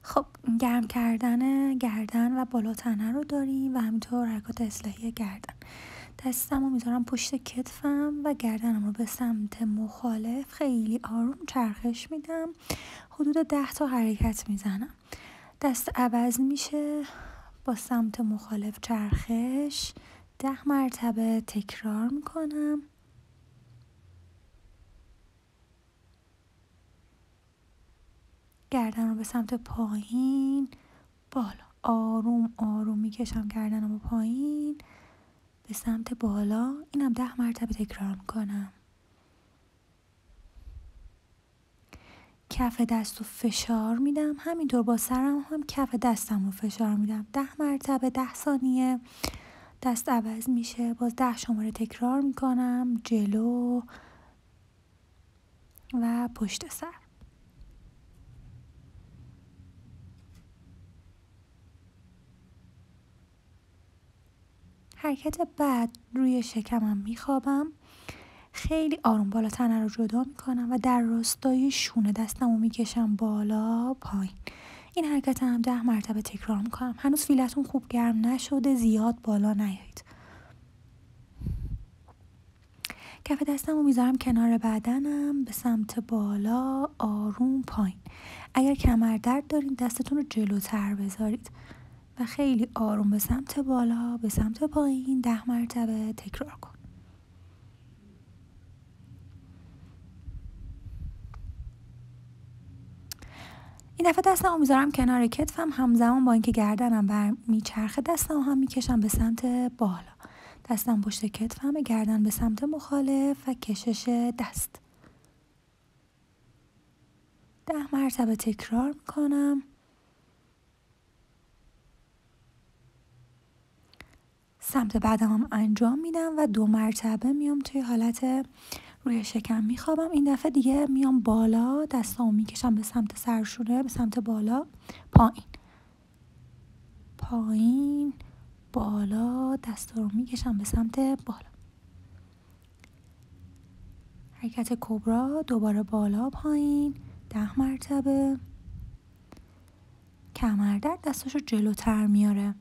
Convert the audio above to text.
خب گرم کردن گردن و بالاتنه رو داریم و همینطور حرکات اصلاحی گردن. دستم رو میذارم پشت کتفم و گردنم رو به سمت مخالف خیلی آروم چرخش میدم. حدود 10 تا حرکت میزنم. دست عوض میشه، با سمت مخالف چرخش 10 مرتبه تکرار میکنم. گردن رو به سمت پایین بالا، آروم آروم میکشم گردنم رو پایین به سمت بالا. اینم 10 مرتبه تکرار میکنم. کف دست رو فشار میدم، همینطور با سرم هم کف دستم رو فشار میدم. 10 مرتبه 10 ثانیه. دست عوض میشه، باز 10 شماره تکرار میکنم، جلو و پشت سر. حرکت بعد روی شکمم میخوابم، خیلی آروم بالا تنه رو جدا میکنم و در راستای شونه دستم رو میکشم بالا پایین. این حرکت هم 10 مرتبه تکرار میکنم. هنوز فیلتون خوب گرم نشده، زیاد بالا نیایید. کف دستم رو میذارم کنار بدنم به سمت بالا، آروم پایین. اگر کمر درد دارین دستتون رو جلوتر بذارید و خیلی آروم به سمت بالا به سمت پایین 10 مرتبه تکرار کن. این دفعه دستم رو میذارم کنار کتفم، همزمان با اینکه گردنم میچرخه دستم هم میکشم به سمت بالا. دستم پشت کتفم، گردن به سمت مخالف و کشش دست. 10 مرتبه تکرار میکنم. سمت بعدم انجام میدم و 2 مرتبه میام توی حالت روی شکم میخوابم. این دفعه دیگه میام بالا، دستامو میکشم به سمت سرشونه، به سمت بالا، پایین پایین بالا، دستا رو میکشم به سمت بالا. حرکت کبرا، دوباره بالا پایین 10 مرتبه. کمر درد دستاشو جلوتر میاره.